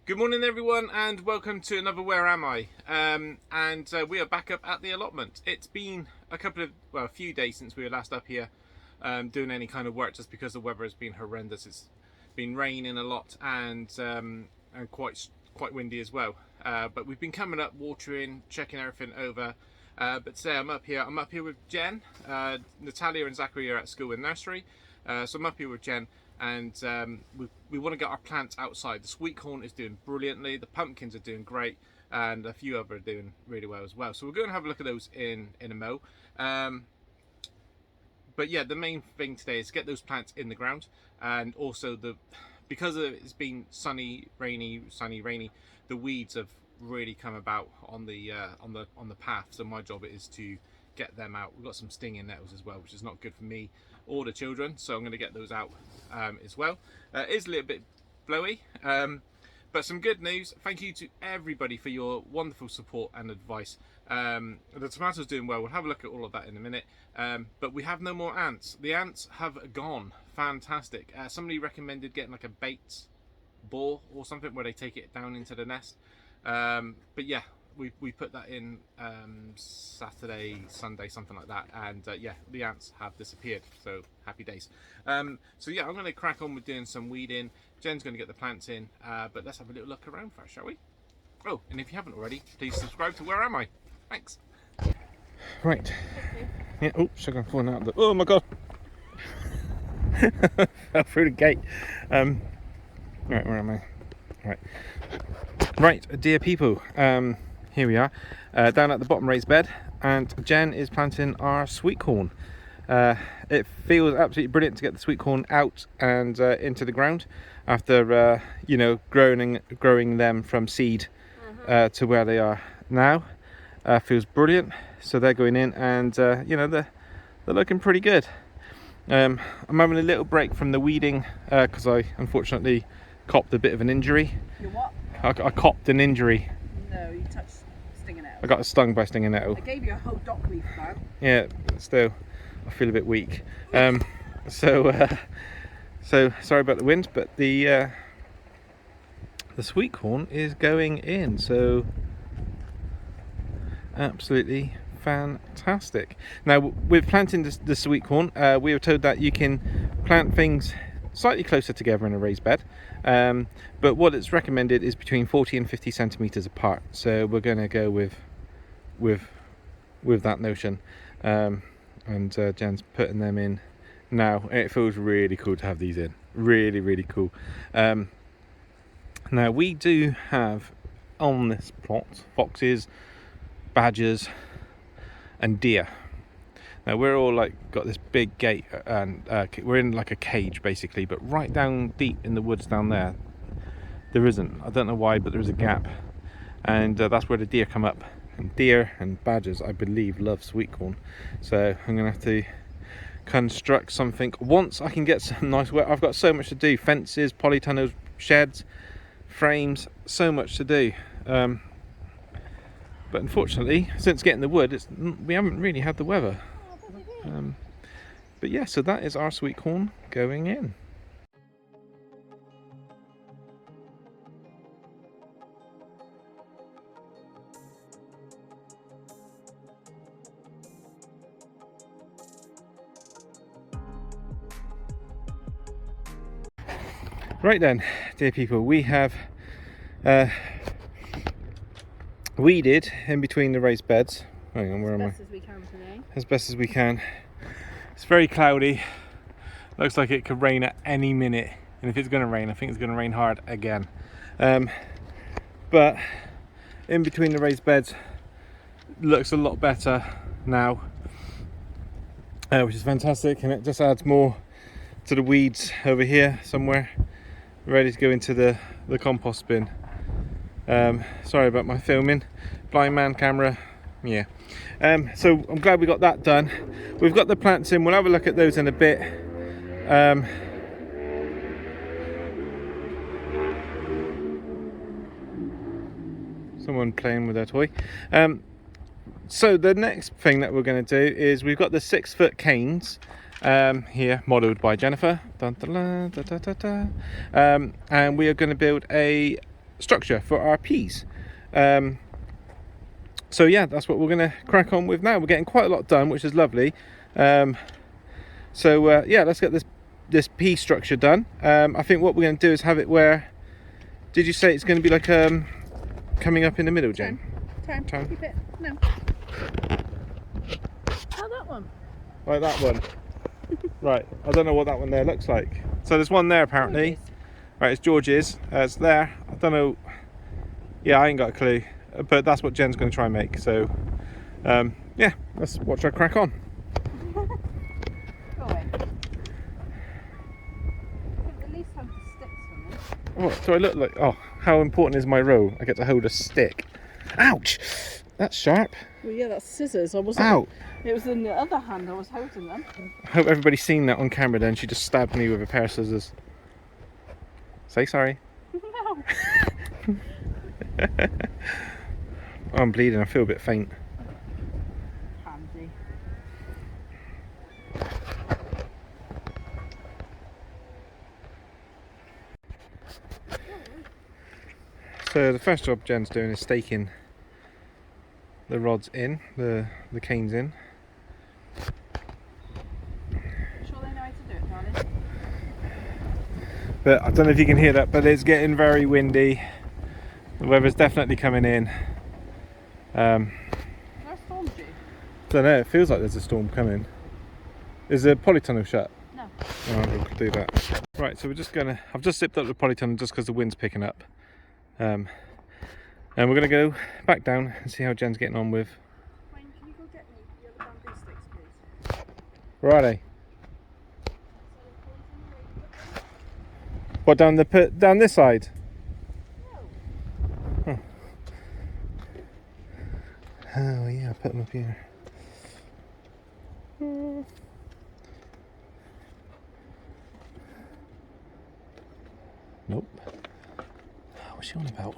Good morning everyone and welcome to another Where Am I? We are back up at the allotment. It's been a few days since we were last up here doing any kind of work, just because the weather has been horrendous. It's been raining a lot and quite windy as well. But we've been coming up, watering, checking everything over. But today I'm up here with Jen. Natalia and Zachary are at school in nursery. So I'm up here with Jen. And we want to get our plants outside. The sweetcorn is doing brilliantly, the pumpkins are doing great, and a few other are doing really well as well. So we're going to have a look at those in a mo. But yeah, the main thing today is get those plants in the ground, and also because it's been sunny, rainy, the weeds have really come about on the path. So my job is to get them out. We've got some stinging nettles as well, which is not good for me or the children, so I'm going to get those out as well. It is a little bit blowy, but some good news. Thank you to everybody for your wonderful support and advice. The tomatoes doing well. We'll have a look at all of that in a minute. But we have no more ants. The ants have gone. Fantastic. Somebody recommended getting like a bait ball or something where they take it down into the nest. But yeah, we put that in Saturday, Sunday, something like that, and yeah, the ants have disappeared, so happy days. So yeah, I'm going to crack on with doing some weeding. Jen's going to get the plants in, but let's have a little look around first, shall we? Oh, and if you haven't already, please subscribe to Where Am I? Thanks. Right. Yeah. Oh, sugar falling out. Oh my god! Fell through the gate. Right, where am I? Right, dear people. Here we are, down at the bottom raised bed, and Jen is planting our sweetcorn. It feels absolutely brilliant to get the sweetcorn out and into the ground after growing them from seed to where they are now. Feels brilliant. So they're going in, and they're looking pretty good. I'm having a little break from the weeding because I unfortunately copped a bit of an injury. You what? I copped an injury. No, you touched stinging nettle. I got stung by stinging nettle. I gave you a whole dock leaf now. Yeah, but still, I feel a bit weak. So sorry about the wind, but the sweetcorn is going in. So absolutely fantastic. Now, with planting the sweetcorn, we were told that you can plant things slightly closer together in a raised bed, but what it's recommended is between 40 and 50 centimeters apart. So we're going to go with that notion, and Jen's putting them in now. It feels really cool to have these in. Really cool. Now we do have on this plot foxes, badgers, and deer. Now we're all got this big gate, and we're in like a cage basically, but right down deep in the woods down there isn't. I don't know why, but there's a gap, and that's where the deer come up. And deer and badgers, I believe, love sweetcorn. So I'm gonna have to construct something once I can get some nice work. I've got so much to do: fences, polytunnels, sheds, frames, so much to do. But unfortunately, since getting the wood, we haven't really had the weather. But yeah, so that is our sweetcorn going in. Right then, dear people, we have weeded in between the raised beds. Hang on, where am I? As best as we can today. As best as we can. It's very cloudy. Looks like it could rain at any minute. And if it's going to rain, I think it's going to rain hard again. But in between the raised beds looks a lot better now, which is fantastic. And it just adds more to the weeds over here somewhere, ready to go into the compost bin. Sorry about my filming, blind man camera. Yeah. So I'm glad we got that done. We've got the plants in. We'll have a look at those in a bit. Someone playing with their toy. So the next thing that we're going to do is we've got the 6-foot canes here, modelled by Jennifer. Dun, dun, dun, dun, dun, dun, dun. And we are going to build a structure for our peas. So yeah, that's what we're going to crack on with now. We're getting quite a lot done, which is lovely. Yeah, let's get this pea structure done. I think what we're going to do is have it where, did you say it's going to be like coming up in the middle, Jen? Turn. Keep it. No. Oh, that one. Like that one. Right, I don't know what that one there looks like. So there's one there apparently. George's. Right, it's George's. It's there. I don't know. Yeah, I ain't got a clue. But that's what Jen's going to try and make. So, yeah, let's watch her crack on. Go away. At least have the sticks for me. What do I look like? Oh, how important is my role? I get to hold a stick. Ouch! That's sharp. Well, yeah, that's scissors. I wasn't. Ow! It was in the other hand. I was holding them. I hope everybody's seen that on camera then. She just stabbed me with a pair of scissors. Say sorry. No. Oh, I'm bleeding. I feel a bit faint. Handy. So the first job Jen's doing is staking the rods in, the canes in. Sure they know how to do it, darling? But I don't know if you can hear that, but it's getting very windy. The weather's definitely coming in. There's storm due. Don't know, it feels like there's a storm coming. Is the polytunnel shut? No. Oh, we'll do that. Right, so we're just gonna, I've just zipped up the polytunnel just because the wind's picking up. And we're gonna go back down and see how Jen's getting on with. Wayne, can you go get me the other bamboo sticks, please? Where are they? What, down this side? No. Oh yeah, I put them up here. Nope. What's she on about?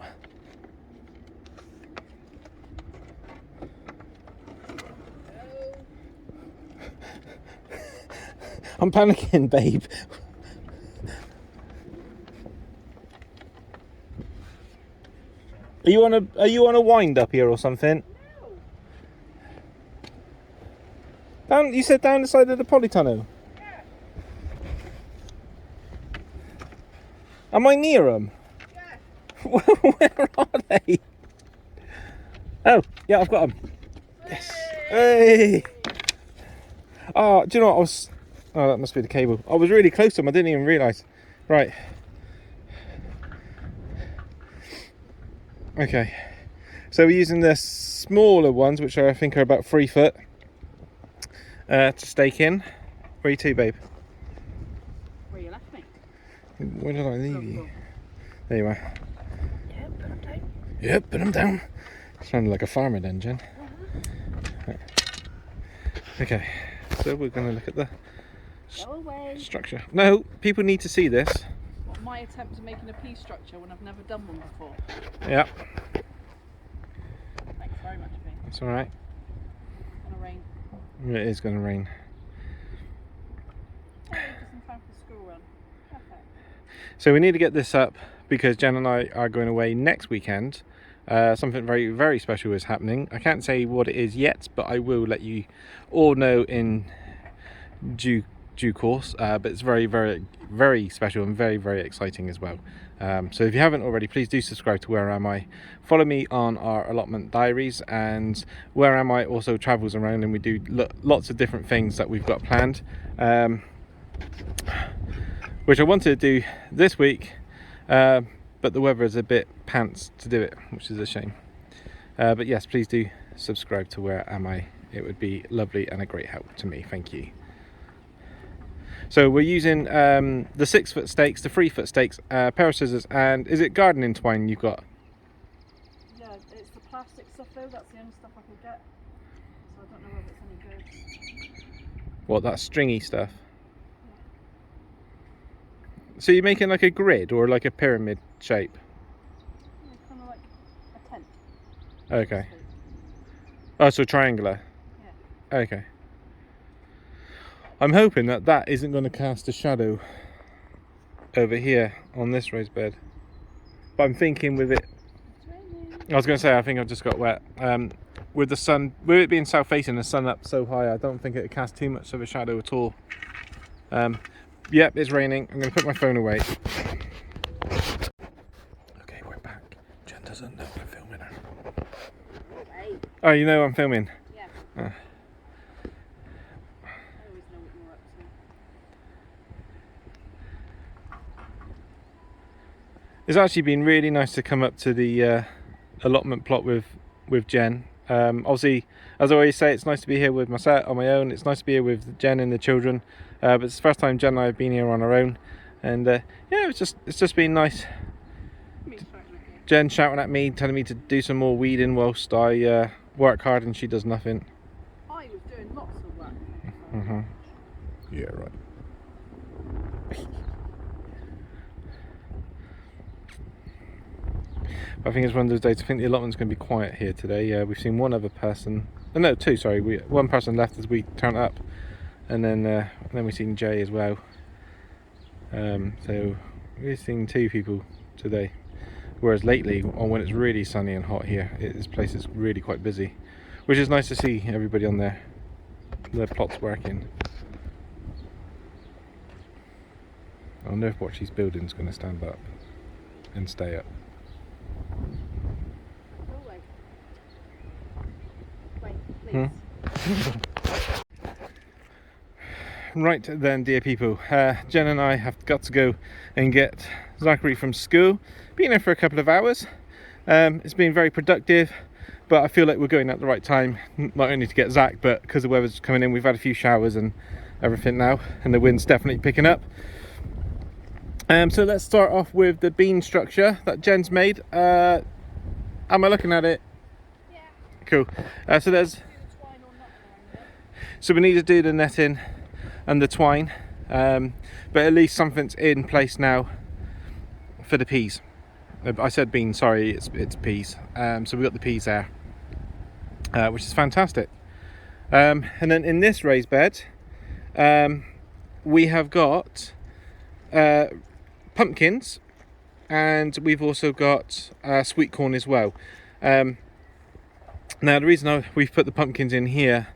I'm panicking, babe. Are you on a wind up here or something? No. You said down the side of the polytunnel. Yeah. Am I near them? Yeah. Where are they? Oh, yeah, I've got them. Yes. Hey. Oh, do you know what? Oh, that must be the cable. I was really close to them. I didn't even realise. Right. Okay. So we're using the smaller ones, which I think are about 3 foot, to stake in. Where are you to, babe? Where you left me? Where did I leave you? There you are. Yeah, put them down. Yep, put them down. Sounded like a farmer then, Jen. Okay, so we're going to look at the Go away. structure. No, people need to see this. What, my attempt at making a pea structure when I've never done one before. Yeah, Thanks very much, Vee. it's all right. It's gonna rain. It is going to rain. Oh, just in time for the school run. Perfect. So we need to get this up because Jen and I are going away next weekend. Something very, very special is happening. I can't say what it is yet, but I will let you all know in due course. But it's very, very, very special and very, very exciting as well. So if you haven't already, please do subscribe to Where Am I. Follow me on our allotment diaries, and Where Am I also travels around, and we do lots of different things that we've got planned, which I wanted to do this week, but the weather is a bit pants to do it, which is a shame. But yes, please do subscribe to Where Am I. It would be lovely and a great help to me. Thank you. So we're using the 6 foot stakes, the 3 foot stakes, pair of scissors, and is it gardening twine you've got? Yeah, it's the plastic stuff though, that's the only stuff I could get. So I don't know whether it's any good. What, that stringy stuff? So you're making like a grid or like a pyramid shape? Yeah, kind of like a tent. Okay. Oh, so triangular? Yeah. Okay. I'm hoping that isn't going to cast a shadow over here on this raised bed. But I'm thinking with it, It's raining. I was going to say, I think I've just got wet. With the sun, with it being south facing, the sun up so high, I don't think it cast too much of a shadow at all. Yep, it's raining. I'm going to put my phone away. Okay, we're back. Jen doesn't know we're filming her. Hey. Oh, you know I'm filming? Yeah. Uh. I always know what you're up to. It's actually been really nice to come up to the allotment plot with Jen. Obviously, as I always say, it's nice to be here with my set on my own. It's nice to be here with Jen and the children. But it's the first time Jen and I have been here on our own, and yeah, it's just been nice. Jen shouting at me, telling me to do some more weeding whilst I work hard, and she does nothing. I was doing lots of work. Yeah, right. I think it's one of those days. I think the allotment's going to be quiet here today. We've seen one other person. Oh, no, two. Sorry, one person left as we turned up, and then we've seen Jay as well. So we've seen two people today. Whereas lately, when it's really sunny and hot here, this place is really quite busy, which is nice to see everybody on their plots working. I wonder if what she's building is going to stand up and stay up. Go away. Wait, please. Right then, dear people, Jen and I have got to go and get Zachary from school. Been here for a couple of hours. It's been very productive, but I feel like we're going at the right time, not only to get Zach, but because the weather's coming in. We've had a few showers and everything now, and the wind's definitely picking up. So let's start off with the bean structure that Jen's made. Am I looking at it? Yeah. Cool. So we need to do the netting and the twine, but at least something's in place now for the peas. I said beans, sorry, it's peas. So we got the peas there, which is fantastic. And then in this raised bed, we have got pumpkins, and we've also got sweet corn as well. Now the reason we've put the pumpkins in here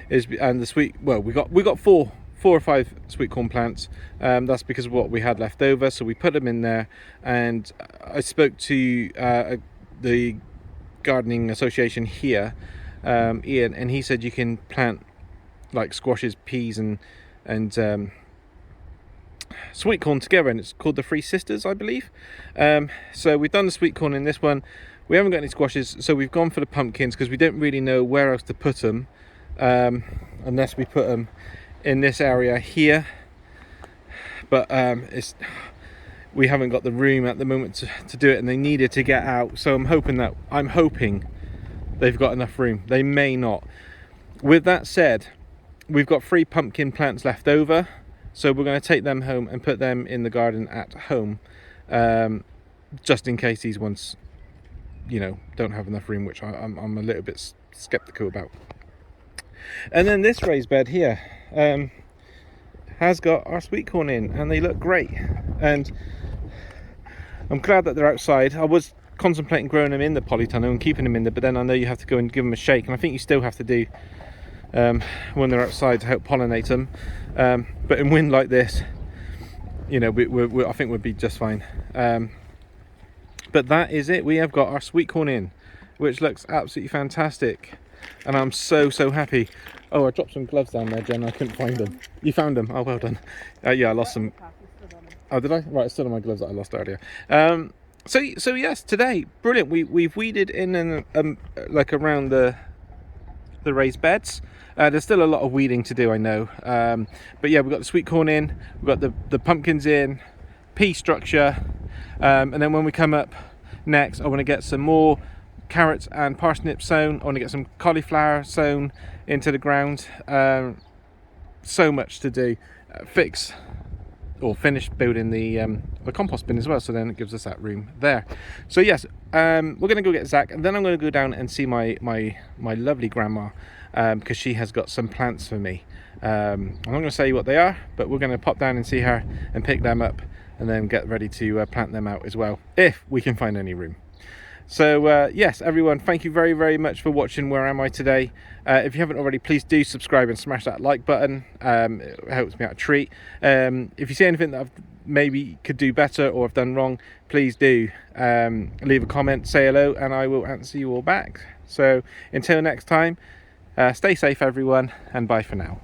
is, and we got four or five sweet corn plants. That's because of what we had left over, so we put them in there. And I spoke to the gardening association here, Ian, and he said you can plant like squashes, peas, and sweet corn together, and it's called the Three Sisters, I believe. So we've done the sweet corn in this one. We haven't got any squashes, so we've gone for the pumpkins because we don't really know where else to put them, unless we put them in this area here. But we haven't got the room at the moment to do it, and they needed to get out. So I'm hoping they've got enough room. They may not. With that said, we've got 3 pumpkin plants left over, so we're going to take them home and put them in the garden at home, just in case these ones, don't have enough room, which I'm a little bit skeptical about. And then this raised bed here has got our sweet corn in, and they look great, and I'm glad that they're outside. I was contemplating growing them in the polytunnel and keeping them in there, but then I know you have to go and give them a shake, and I think you still have to do when they're outside to help pollinate them. But in wind like this, I think we'd be just fine. But that is it. We have got our sweet corn in, which looks absolutely fantastic, and I'm so happy. Oh, I dropped some gloves down there, Jen. I couldn't find them. You found them? Oh, well done. Yeah, I lost some. Oh, did I? Right, it's still on my gloves that I lost earlier. So yes, today, brilliant. We've weeded in and like around the raised beds. There's still a lot of weeding to do, I know. But yeah, we've got the sweet corn in, we've got the pumpkins in, pea structure, and then when we come up next, I want to get some more carrots and parsnips sown. I want to get some cauliflower sown into the ground. So much to do. Finish building the compost bin as well, so then it gives us that room there. So yes, we're going to go get Zach, and then I'm going to go down and see my lovely grandma, because she has got some plants for me. I'm not going to say what they are, but we're going to pop down and see her and pick them up, and then get ready to plant them out as well, if we can find any room. So yes, everyone, thank you very, very much for watching Where Am I Today. If you haven't already, please do subscribe and smash that like button. It helps me out a treat. If you see anything that I've maybe could do better or have done wrong, please do leave a comment, say hello, and I will answer you all back. So until next time, stay safe everyone, and bye for now.